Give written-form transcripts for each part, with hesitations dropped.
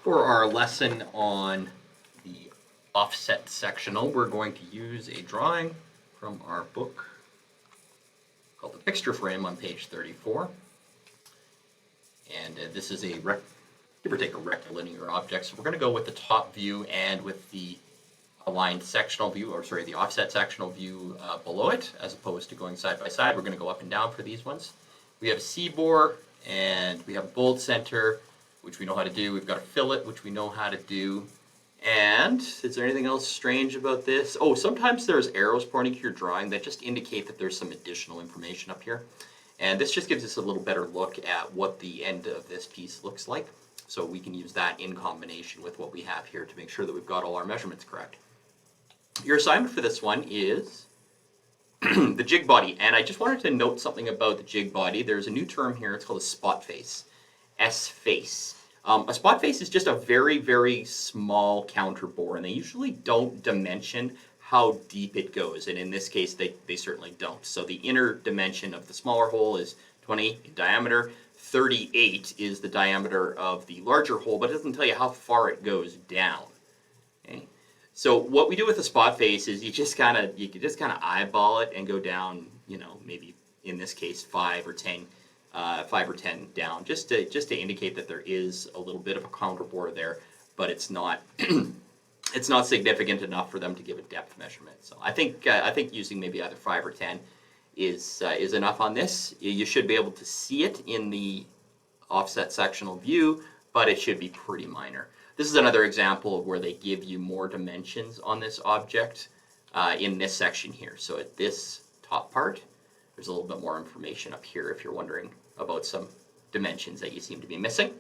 For our lesson on the offset sectional, we're going to use a drawing from our book called the fixture frame on page 34. And this is a give or take a rectilinear object. So we're going to go with the top view and with the aligned sectional view, or sorry, the offset sectional view below it, as opposed to going side by side. We're going to go up and down for these ones. We have a C-bore, and we have a bolt center, which we know how to do. We've got a fillet, which we know how to do. And is there anything else strange about this? Oh, sometimes there's arrows pointing to your drawing that just indicate that there's some additional information up here. And this just gives us a little better look at what the end of this piece looks like. So we can use that in combination with what we have here to make sure that we've got all our measurements correct. Your assignment for this one is the jig body. And I just wanted to note something about the jig body. There's a new term here. It's called a spot face. S-face. A spot face is just a very, very small counter bore, and they usually don't dimension how deep it goes. And in this case, they certainly don't. So the inner dimension of the smaller hole is 20 in diameter. 38 is the diameter of the larger hole, but it doesn't tell you how far it goes down. Okay? So what we do with the spot face is you can just kind of eyeball it and go down, you know, maybe in this case 5 or 10 down, just to indicate that there is a little bit of a counter bore there, but it's not it's not significant enough for them to give a depth measurement. So I think using maybe either 5 or 10 is enough on this. You should be able to see it in the offset sectional view, but it should be pretty minor. This is another example of where they give you more dimensions on this object in this section here. So at this top part, there's a little bit more information up here if you're wondering about some dimensions that you seem to be missing.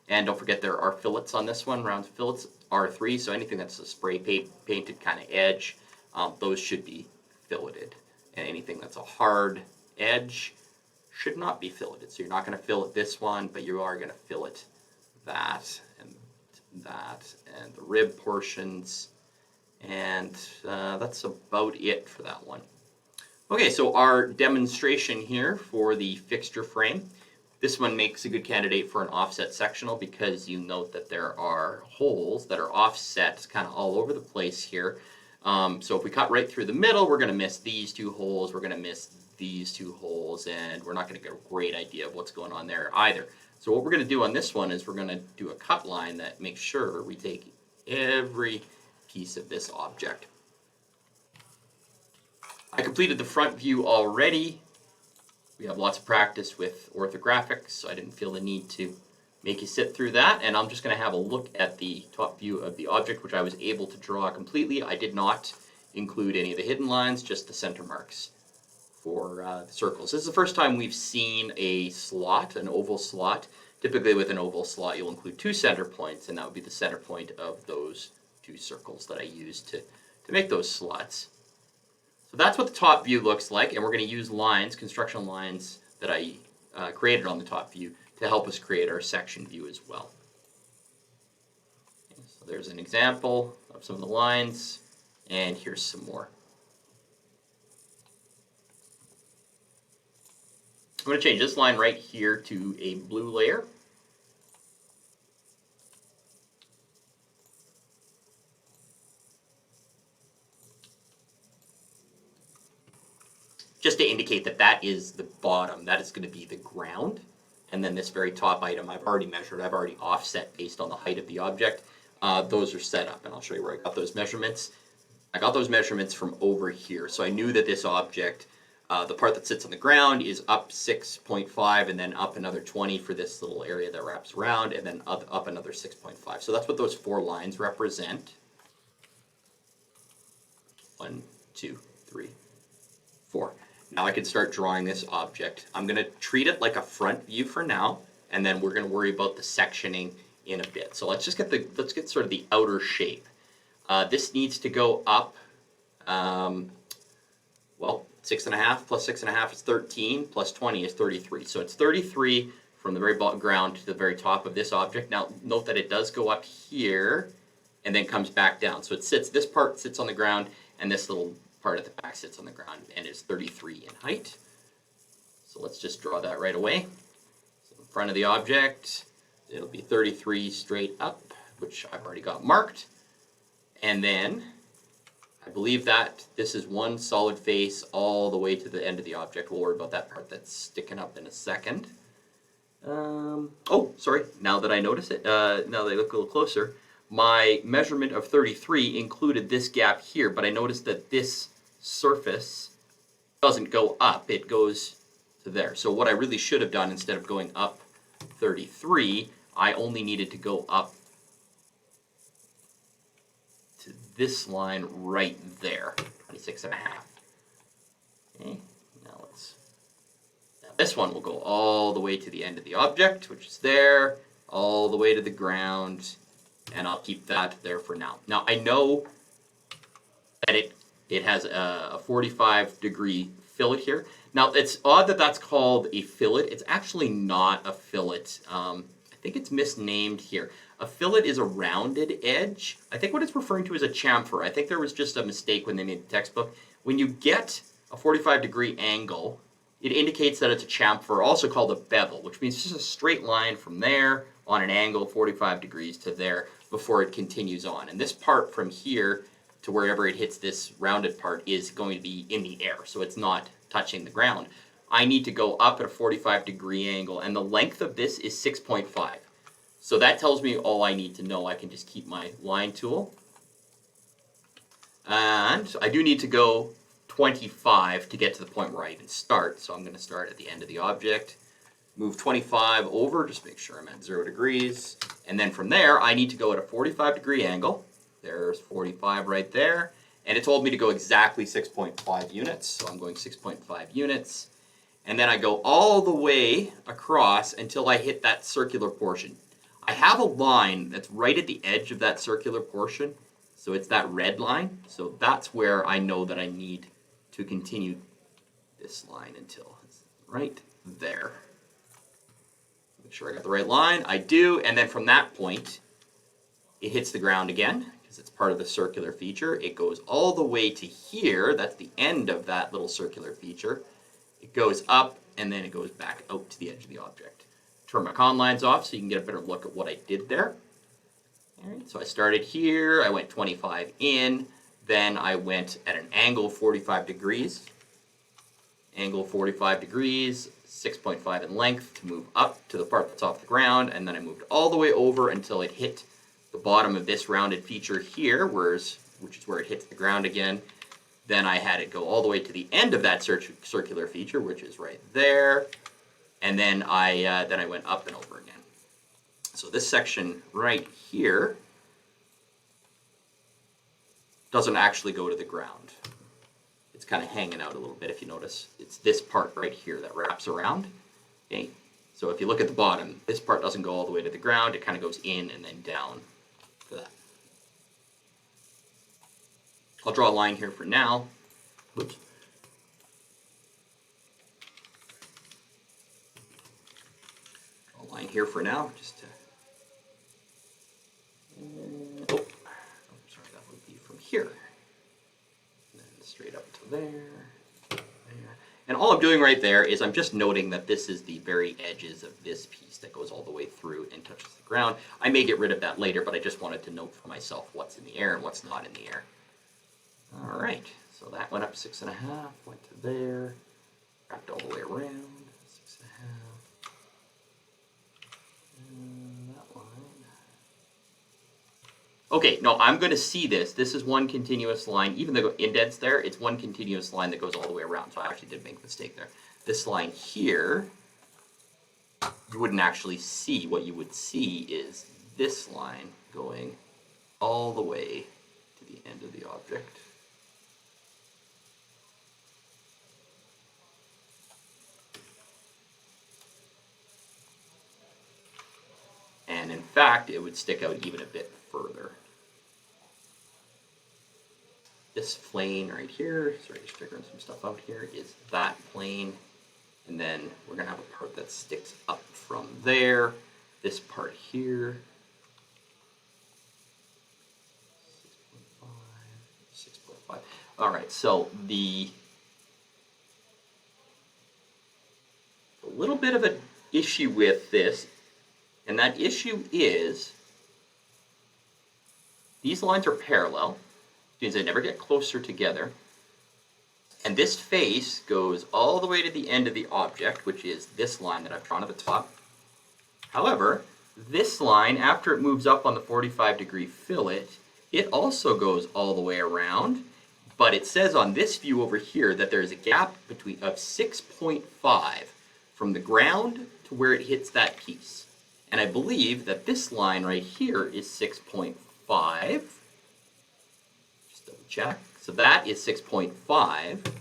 And don't forget there are fillets on this one, round fillets, R3, so anything that's a spray painted kind of edge, those should be filleted. And anything that's a hard edge should not be filleted. So you're not going to fillet this one, but you are going to fillet that and the rib portions. And that's about it for that one. Okay, so our demonstration here for the fixture frame. This one makes a good candidate for an offset sectional because you note that there are holes that are offset kind of all over the place here. So if we cut right through the middle, we're going to miss these two holes, we're going to miss these two holes, and we're not going to get a great idea of what's going on there either. So what we're going to do on this one is we're going to do a cut line that makes sure we take every piece of this object. I completed the front view already. We have lots of practice with orthographics, so I didn't feel the need to make you sit through that. And I'm just going to have a look at the top view of the object, which I was able to draw completely. I did not include any of the hidden lines, just the center marks for the circles. This is the first time we've seen a slot, an oval slot. Typically with an oval slot, you'll include 2 center points, and that would be the center point of those 2 circles that I used to make those slots. So that's what the top view looks like, and we're going to use lines, construction lines that I created on the top view to help us create our section view as well. Okay, so there's an example of some of the lines, and here's some more. I'm going to change this line right here to a blue layer. Just to indicate that that is the bottom, that is going to be the ground. And then this very top item I've already measured, I've already offset based on the height of the object. Those are set up, and I'll show you where I got those measurements. I got those measurements from over here, so I knew that this object, the part that sits on the ground, is up 6.5 and then up another 20 for this little area that wraps around, and then up another 6.5. So that's what those 4 lines represent. 1, 2, 3, 4. Now I can start drawing this object. I'm going to treat it like a front view for now, and then we're going to worry about the sectioning in a bit. So let's get sort of the outer shape. This needs to go up, well, 6.5 plus 6.5 is 13, plus 20 is 33. So it's 33 from the very bottom ground to the very top of this object. Now note that it does go up here and then comes back down. So it sits, this part sits on the ground, and this little part at the back sits on the ground, and is 33 in height. So let's just draw that right away. So in front of the object, it'll be 33 straight up, which I've already got marked. And then I believe that this is one solid face all the way to the end of the object. We'll worry about that part that's sticking up in a second. Oh, sorry. Now that I notice it, now that I look a little closer, my measurement of 33 included this gap here, but I noticed that this surface doesn't go up. It goes to there. So what I really should have done, instead of going up 33, I only needed to go up to this line right there, 26 and a half. Okay, now this one will go all the way to the end of the object, which is there, all the way to the ground, and I'll keep that there for now. Now I know that it has a 45-degree fillet here. Now it's odd that that's called a fillet. It's actually not a fillet. I think it's misnamed here. A fillet is a rounded edge. I think what it's referring to is a chamfer. I think there was just a mistake when they made the textbook. When you get a 45-degree angle, it indicates that it's a chamfer, also called a bevel, which means just a straight line from there on an angle 45 degrees to there before it continues on. And this part from here to wherever it hits this rounded part is going to be in the air, so it's not touching the ground. I need to go up at a 45-degree angle, and the length of this is 6.5. So that tells me all I need to know. I can just keep my line tool. And I do need to go 25 to get to the point where I even start. So I'm going to start at the end of the object, move 25 over, just make sure I'm at 0 degrees. And then from there, I need to go at a 45-degree angle. There's 45 right there. And it told me to go exactly 6.5 units. So I'm going 6.5 units. And then I go all the way across until I hit that circular portion. I have a line that's right at the edge of that circular portion. So it's that red line. So that's where I know that I need to continue this line until it's right there. Make sure I got the right line. I do. And then from that point, it hits the ground again because it's part of the circular feature. It goes all the way to here. That's the end of that little circular feature. It goes up and then it goes back out to the edge of the object. Turn my con lines off so you can get a better look at what I did there. All right, so I started here, I went 25 in, then I went at an angle of 45 degrees. Angle 45 degrees, 6.5 in length to move up to the part that's off the ground, and then I moved all the way over until it hit the bottom of this rounded feature here, which is where it hits the ground again. Then I had it go all the way to the end of that circular feature, which is right there. And then I went up and over again. So this section right here doesn't actually go to the ground. It's kind of hanging out a little bit if you notice. It's this part right here that wraps around. Okay. So if you look at the bottom, this part doesn't go all the way to the ground. It kind of goes in and then down to that. I'll draw a line here for now. Oops. Line here for now, just to. Oh, sorry, that would be from here. And then straight up to there, there. And all I'm doing right there is I'm just noting that this is the very edges of this piece that goes all the way through and touches the ground. I may get rid of that later, but I just wanted to note for myself what's in the air and what's not in the air. All right, so that went up 6.5, went to there, wrapped all the way around. Okay, no, I'm going to see this. This is one continuous line. Even though the indent's there, it's one continuous line that goes all the way around. So I actually did make a mistake there. This line here, you wouldn't actually see. What you would see is this line going all the way to the end of the object. And in fact, it would stick out even a bit further. This plane right here, sorry, just figuring some stuff out here, is that plane. And then we're going to have a part that sticks up from there. This part here. 6.5. All right, so the little bit of an issue with this, and that issue is these lines are parallel, which means they never get closer together. And this face goes all the way to the end of the object, which is this line that I've drawn at the top. However, this line, after it moves up on the 45-degree fillet, it also goes all the way around, but it says on this view over here that there's a gap of 6.5 from the ground to where it hits that piece. And I believe that this line right here is 6.5. Just double check. So that is 6.5,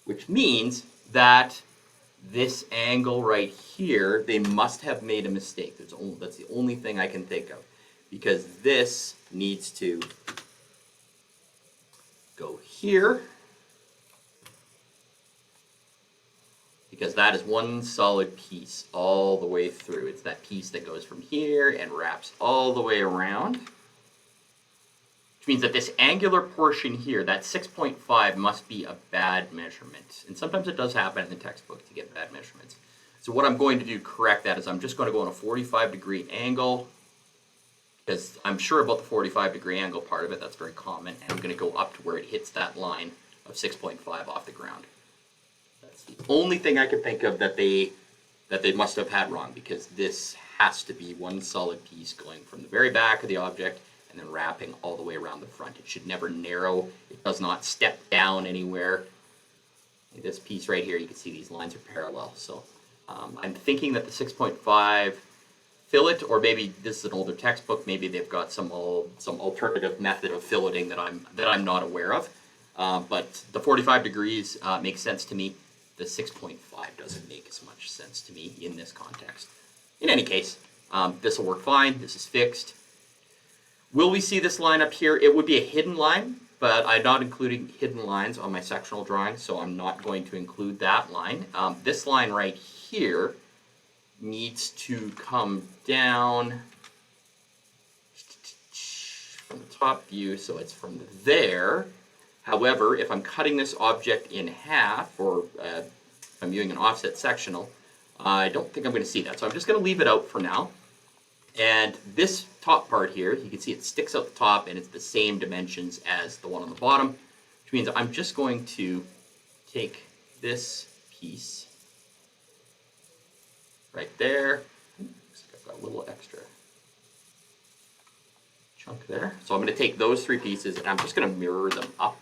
which means that this angle right here, they must have made a mistake. That's the only thing I can think of, because this needs to go here, because that is one solid piece all the way through. It's that piece that goes from here and wraps all the way around, which means that this angular portion here, that 6.5, must be a bad measurement. And sometimes it does happen in the textbook to get bad measurements. So what I'm going to do to correct that is I'm just going to go on a 45-degree angle, because I'm sure about the 45-degree angle part of it. That's very common. And I'm going to go up to where it hits that line of 6.5 off the ground. That's the only thing I can think of that they must have had wrong, because this has to be one solid piece going from the very back of the object and then wrapping all the way around the front. It should never narrow. It does not step down anywhere. This piece right here, you can see these lines are parallel. So I'm thinking that the 6.5 fillet, or maybe this is an older textbook, maybe they've got some alternative method of filleting that I'm not aware of. But the 45 degrees makes sense to me. The 6.5 doesn't make as much sense to me in this context. In any case, this will work fine. This is fixed. Will we see this line up here? It would be a hidden line, but I'm not including hidden lines on my sectional drawing, so I'm not going to include that line. This line right here needs to come down from the top view, so it's from there. However, if I'm cutting this object in half, or if I'm using an offset sectional, I don't think I'm going to see that, so I'm just going to leave it out for now. And this top part here, you can see it sticks out the top, and it's the same dimensions as the one on the bottom, which means I'm just going to take this piece right there. Looks like I've got a little extra chunk there. So I'm going to take those three pieces, and I'm just going to mirror them up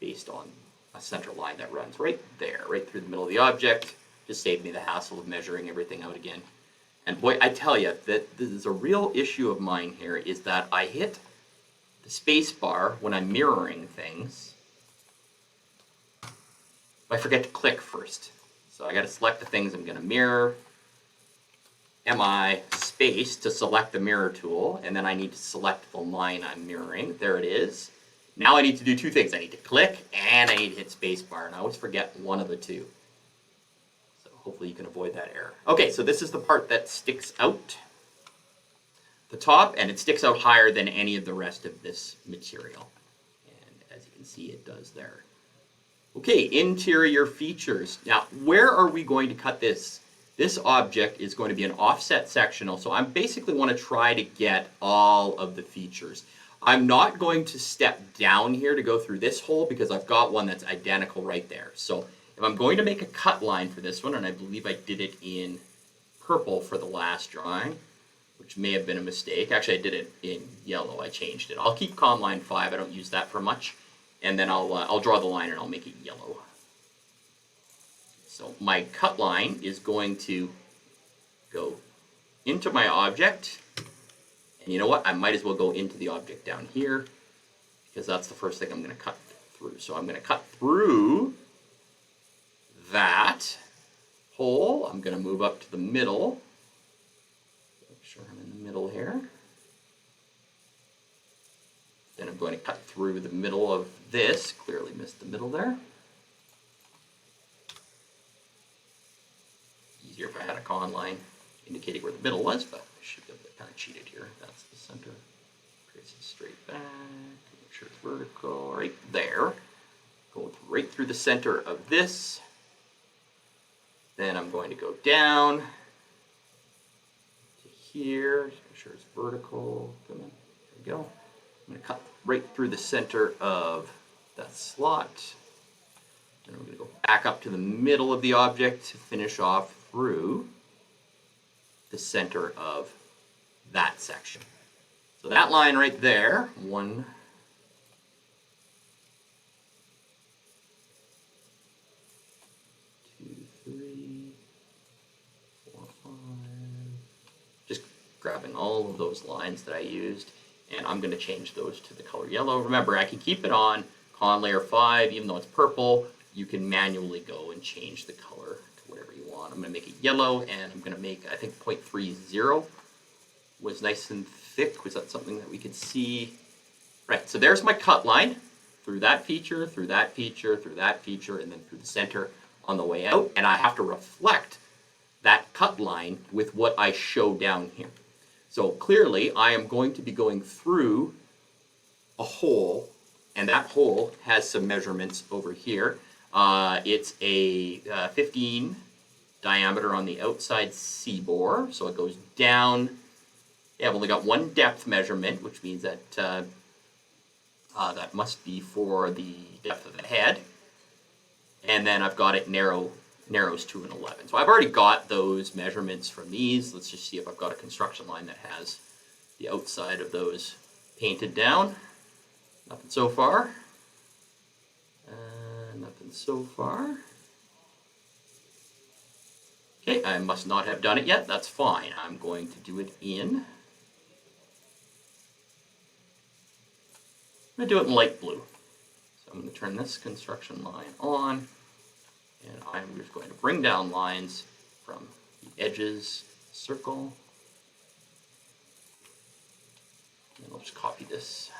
based on a center line that runs right there, right through the middle of the object. Just saved me the hassle of measuring everything out again. And boy, I tell you, that this is a real issue of mine here, is that I hit the space bar when I'm mirroring things. I forget to click first. So I got to select the things I'm going to mirror. MI space to select the mirror tool, and then I need to select the line I'm mirroring. There it is. Now I need to do two things. I need to click and I need to hit space bar, and I always forget one of the two. Hopefully you can avoid that error. Okay, so this is the part that sticks out the top, and it sticks out higher than any of the rest of this material. And as you can see, it does there. Okay, interior features. Now, where are we going to cut this? This object is going to be an offset sectional, so I basically want to try to get all of the features. I'm not going to step down here to go through this hole, because I've got one that's identical right there. So if I'm going to make a cut line for this one, and I believe I did it in purple for the last drawing, which may have been a mistake. Actually, I did it in yellow. I changed it. I'll keep con line 5. I don't use that for much. And then I'll draw the line and I'll make it yellow. So my cut line is going to go into my object. And you know what? I might as well go into the object down here, because that's the first thing I'm going to cut through. So I'm going to cut through that hole. I'm going to move up to the middle. Make sure I'm in the middle here. Then I'm going to cut through the middle of this. Clearly missed the middle there. Easier if I had a con line indicating where the middle was, but I should be able to kind of cheat it here. That's the center. Trace it straight back. Make sure it's vertical. Right there. Go right through the center of this. Then I'm going to go down to here, just make sure it's vertical. Come on, there we go. I'm going to cut right through the center of that slot. Then I'm going to go back up to the middle of the object to finish off through the center of that section. So that line right there, 1, 2, 3, 4, 5. Just grabbing all of those lines that I used, and I'm going to change those to the color yellow. Remember, I can keep it on con layer 5, even though it's purple. You can manually go and change the color to whatever you want. I'm going to make it yellow, and I'm going to make, I think 0.30 was nice and thick. Was that something that we could see? Right, so there's my cut line through that feature, through that feature, through that feature, and then through the center on the way out. And I have to reflect that cut line with what I show down here. So clearly, I am going to be going through a hole, and that hole has some measurements over here. It's a 15 diameter on the outside C-bore, so it goes down. Yeah, I've only got one depth measurement, which means that that must be for the depth of the head. And then I've got it narrows to an 11. So I've already got those measurements from these. Let's just see if I've got a construction line that has the outside of those painted down. Nothing so far. Nothing so far. Okay, I must not have done it yet. That's fine. I'm going to do it in. I'm going to do it in light blue. So I'm going to turn this construction line on, and I'm just going to bring down lines from the edges, circle, and I'll just copy this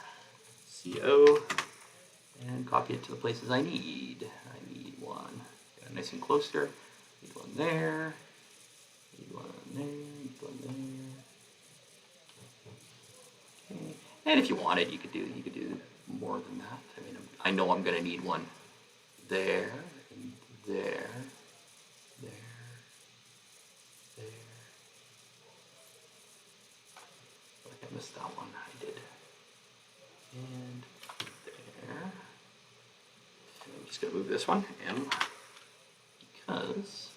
CO and copy it to the places I need. I need one. Get it nice and close here. Need one there. Need one there. Need one there. Okay. And if you wanted, you could do more than that. I mean, I know I'm going to need one there, and there, there, there. But I missed that one. I did. And there. And I'm just going to move this one in because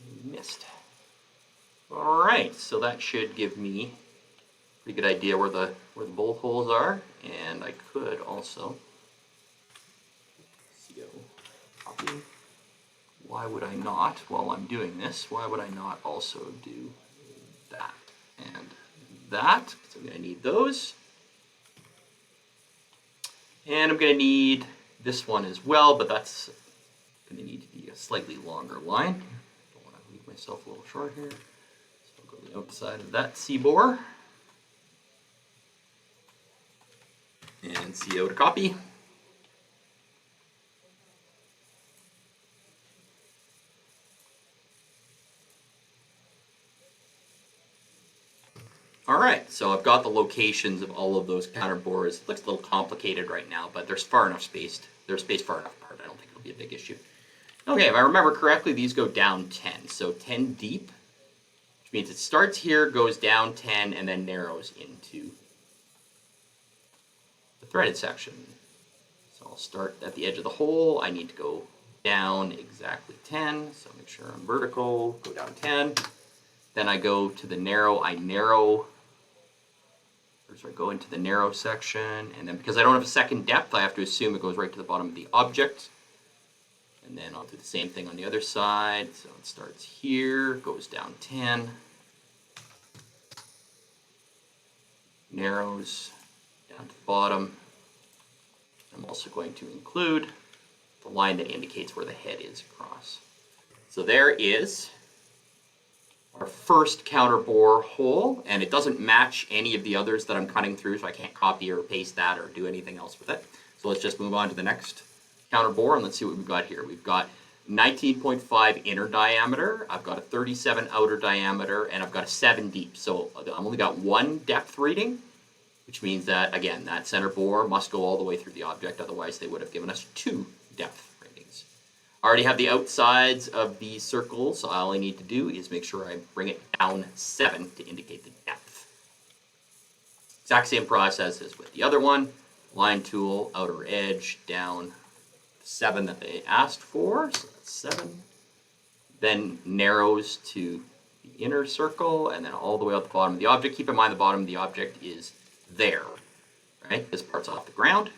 I missed. All right, so that should give me a pretty good idea where the bolt holes are, and I could also CO copy. Why would I not, while I'm doing this, why would I not also do that and that? So I'm going to need those. And I'm going to need this one as well, but that's going to need to be a slightly longer line. Don't want to leave myself a little short here. So I'll go to the outside of that C-bore. And CO to copy. All right, so I've got the locations of all of those counter bores. It looks a little complicated right now, but there's far enough spaced. They're spaced far enough apart. I don't think it'll be a big issue. Okay, if I remember correctly, these go down 10. So 10 deep, which means it starts here, goes down 10, and then narrows into the threaded section. So I'll start at the edge of the hole. I need to go down exactly 10, so make sure I'm vertical, go down 10. Then I go to the narrow, go into the narrow section, and then because I don't have a second depth, I have to assume it goes right to the bottom of the object. And then I'll do the same thing on the other side. So it starts here, goes down 10, narrows down to the bottom. I'm also going to include the line that indicates where the head is across. So there is our first counter bore hole, and it doesn't match any of the others that I'm cutting through, so I can't copy or paste that or do anything else with it. So let's just move on to the next counter bore, and let's see what we've got here. We've got 19.5 inner diameter, I've got a 37 outer diameter, and I've got a 7 deep. So I've only got one depth reading, which means that, again, that center bore must go all the way through the object, otherwise they would have given us 2 depth readings. I already have the outsides of these circles, so all I need to do is make sure I bring it down 7 to indicate the depth. Exact same process as with the other one. Line tool, outer edge, down 7 that they asked for, so that's 7. Then narrows to the inner circle, and then all the way out the bottom of the object. Keep in mind the bottom of the object is there, right? This part's off the ground.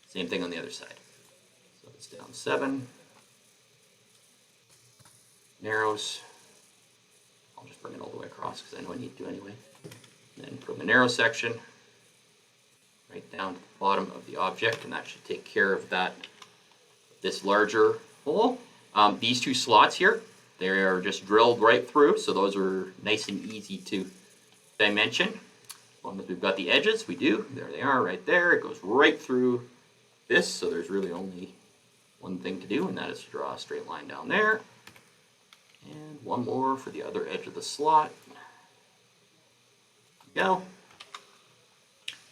Same thing on the other side. So it's down 7. Narrows. I'll just bring it all the way across because I know I need to anyway. And then from the narrow section, right down to the bottom of the object, and that should take care of that. This larger hole. These 2 slots here, they're just drilled right through, so those are nice and easy to dimension. As long as we've got the edges, we do. There they are right there. It goes right through this, so there's really only one thing to do, and that is to draw a straight line down there. And one more for the other edge of the slot. There you go.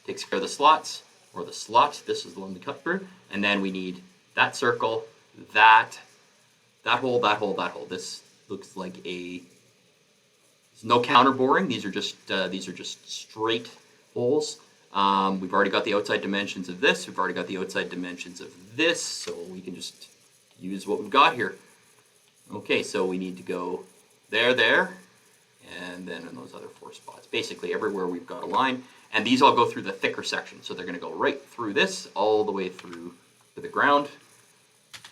Takes care of the slots, or the slot. This is the one we cut through. And then we need that circle, that hole, that hole, that hole. This looks like there's no counter boring. These are just straight holes. We've already got the outside dimensions of this. We've already got the outside dimensions of this, so we can just use what we've got here. Okay, so we need to go there, and then in those other 4 spots. Basically everywhere we've got a line, and these all go through the thicker section, so they're going to go right through this, all the way through to the ground.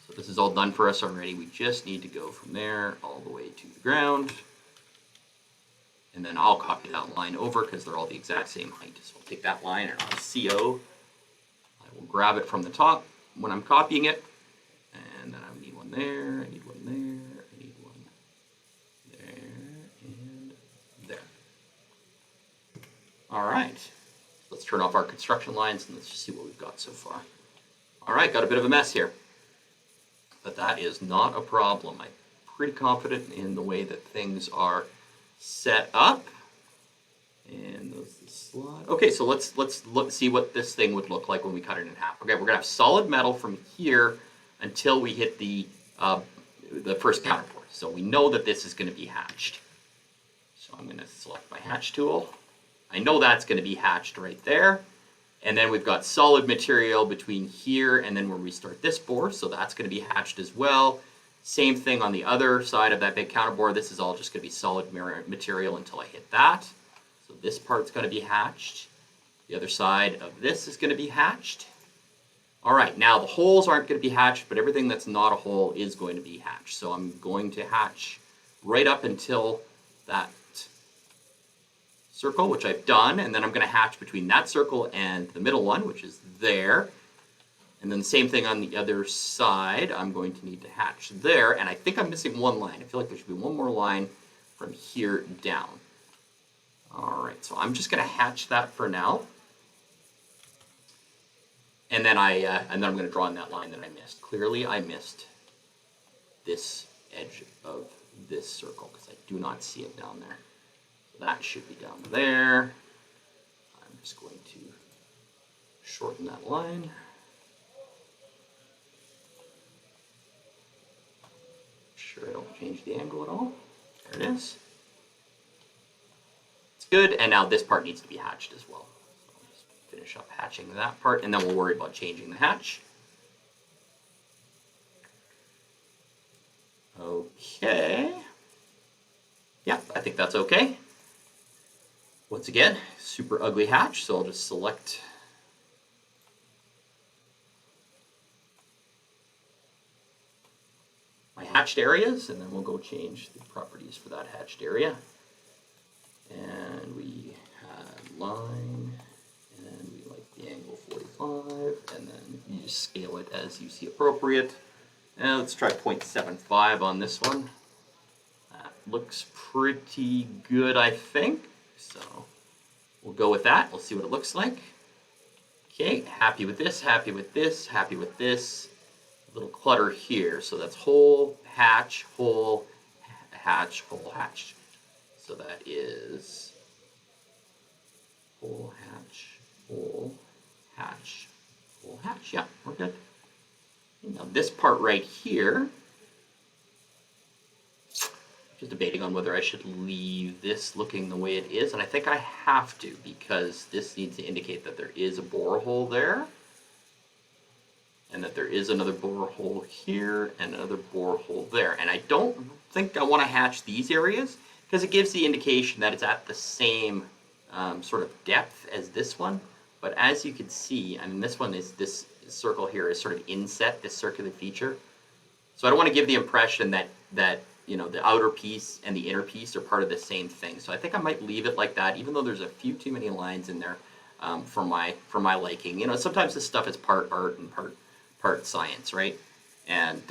So this is all done for us already. We just need to go from there all the way to the ground. And then I'll copy that line over because they're all the exact same height. So I'll take that line and I'll CO. I will grab it from the top when I'm copying it. And then I need one there, I need one there, I need one there, and there. All right, let's turn off our construction lines and let's just see what we've got so far. All right, got a bit of a mess here, but that is not a problem. I'm pretty confident in the way that things are set up. And those the slot. Okay, so let's see what this thing would look like when we cut it in half. Okay, we're gonna have solid metal from here until we hit the first counterport. So we know that this is going to be hatched. So I'm going to select my hatch tool. I know that's going to be hatched right there. And then we've got solid material between here and then where we start this bore. So that's going to be hatched as well. Same thing on the other side of that big counterbore. This is all just going to be solid material until I hit that. So this part's going to be hatched. The other side of this is going to be hatched. All right, now the holes aren't going to be hatched, but everything that's not a hole is going to be hatched. So I'm going to hatch right up until that circle, which I've done, and then I'm going to hatch between that circle and the middle one, which is there. And then the same thing on the other side. I'm going to need to hatch there, and I think I'm missing one line. I feel like there should be one more line from here down. All right, so I'm just going to hatch that for now. And then I'm going to draw in that line that I missed. Clearly, I missed this edge of this circle because I do not see it down there. So that should be down there. I'm just going to shorten that line. Make sure I don't change the angle at all. There it is. It's good, and now this part needs to be hatched as well. Finish up hatching that part, and then we'll worry about changing the hatch. Okay. Yeah, I think that's okay. Once again, super ugly hatch, so I'll just select my hatched areas, and then we'll go change the properties for that hatched area. And we had line, and we like the angle 45, and then you just scale it as you see appropriate. And let's try 0.75 on this one. That looks pretty good, I think. So we'll go with that. We'll see what it looks like. Okay, happy with this, happy with this, happy with this. A little clutter here. So that's hole, hatch, hatch, hole, hatch. So that is hole, hatch, hole, hatch, hole, hatch. Yeah, we're good. Now this part right here, just debating on whether I should leave this looking the way it is, and I think I have to because this needs to indicate that there is a borehole there, and that there is another borehole here and another borehole there. And I don't think I want to hatch these areas because it gives the indication that it's at the same sort of depth as this one. But as you can see, I mean, this one is, this circle here is sort of inset, this circular feature. So I don't want to give the impression that you know, the outer piece and the inner piece are part of the same thing. So I think I might leave it like that, even though there's a few too many lines in there for my liking. You know, sometimes this stuff is part art and part science, right? And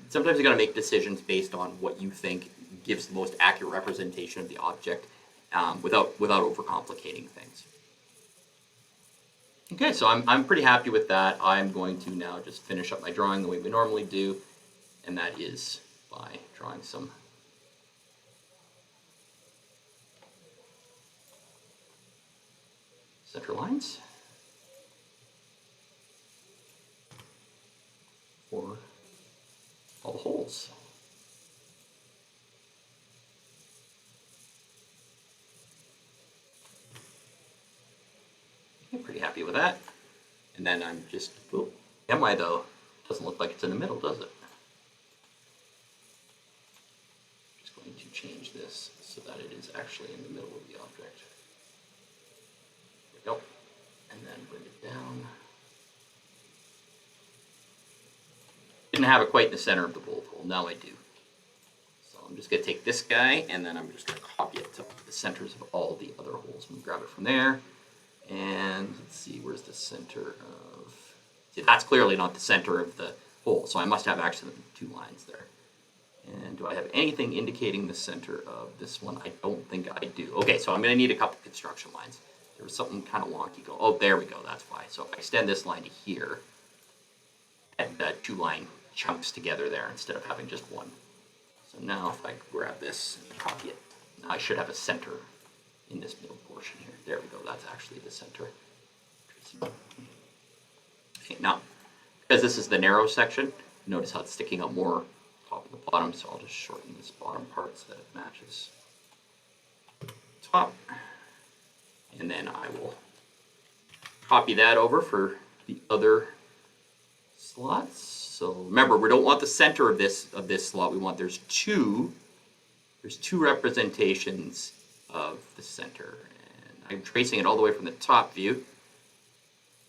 sometimes you gotta make decisions based on what you think gives the most accurate representation of the object without overcomplicating things. Okay, so I'm pretty happy with that. I'm going to now just finish up my drawing the way we normally do, and that is by drawing some center lines for all the holes. Okay, pretty happy with that. And then I'm just, oh, am I though? Doesn't look like it's in the middle, does it? Just going to change this so that it is actually in the middle of the object. There we go. And then bring it down. Didn't have it quite in the center of the bullet hole. Now I do. So I'm just going to take this guy and then I'm just going to copy it to the centers of all the other holes. I'm going to grab it from there. And let's see, where's the center of... See, that's clearly not the center of the hole, so I must have actually 2 lines there. And do I have anything indicating the center of this one? I don't think I do. Okay, so I'm going to need a couple construction lines. There was something kind of wonky going. Oh, there we go, that's why. So if I extend this line to here, and 2 line chunks together there instead of having just one. So now if I grab this and copy it, now I should have a center in this middle portion here. There we go, that's actually the center. Okay, now, because this is the narrow section, notice how it's sticking out more top and the bottom, so I'll just shorten this bottom part so that it matches top. And then I will copy that over for the other slots. So remember, we don't want the center of this slot. We want there's two representations of the center. And I'm tracing it all the way from the top view,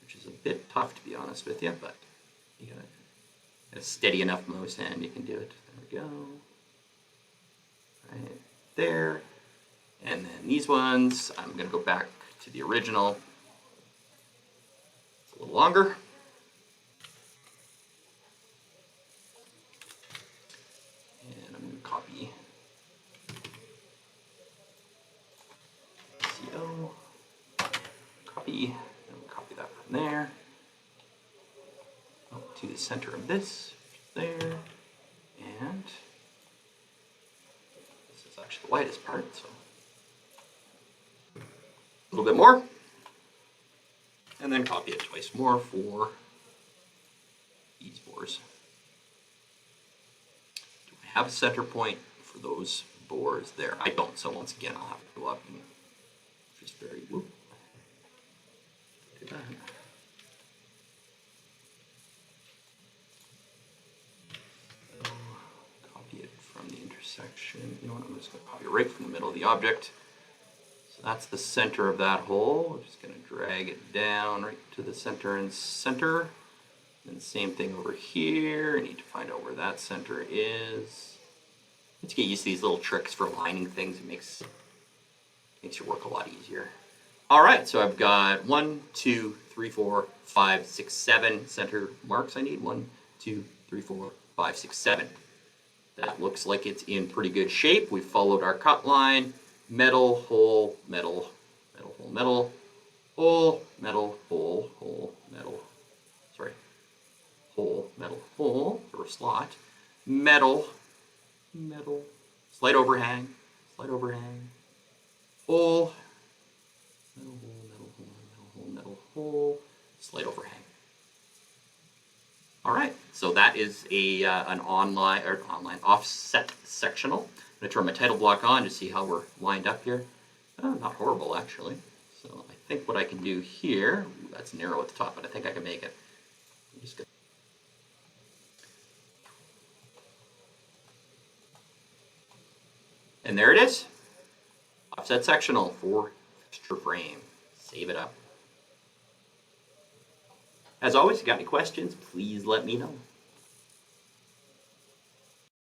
which is a bit tough to be honest with you, but you got a steady enough mouse hand, you can do it. There we go. Right there. And then these ones, I'm going to go back to the original. It's a little longer. And I'm going to copy CO, copy, and we'll copy that from there. Up to the center of this, there, and this is actually the widest part, so a little bit more, and then copy it twice more for these bores. Do I have a center point for those bores there? I don't, so once again I'll have to go up and just very whoop. Do that. Copy it from the intersection. You know what, I'm just going to copy it right from the middle of the object. So that's the center of that hole. I'm just going to drag it down right to the center and center. And the same thing over here. I need to find out where that center is. Let's get used to these little tricks for aligning things. It makes your work a lot easier. All right, so I've got 1, 2, 3, 4, 5, 6, 7 center marks I need. 1, 2, 3, 4, 5, 6, 7. That looks like it's in pretty good shape. We followed our cut line. Metal, hole, metal, metal, hole, metal, hole, metal, hole, hole, metal. Sorry. Hole, metal, hole, or slot. Metal, metal, slight overhang, hole, metal, hole, metal, hole, metal, hole, metal, hole, slight overhang. All right, so that is an online offset sectional. I'm going to turn my title block on to see how we're lined up here. Not horrible, actually. So I think what I can do here, that's narrow at the top, but I think I can make it. And there it is. Offset sectional for fixture frame. Save it up. As always, if you got any questions, please let me know.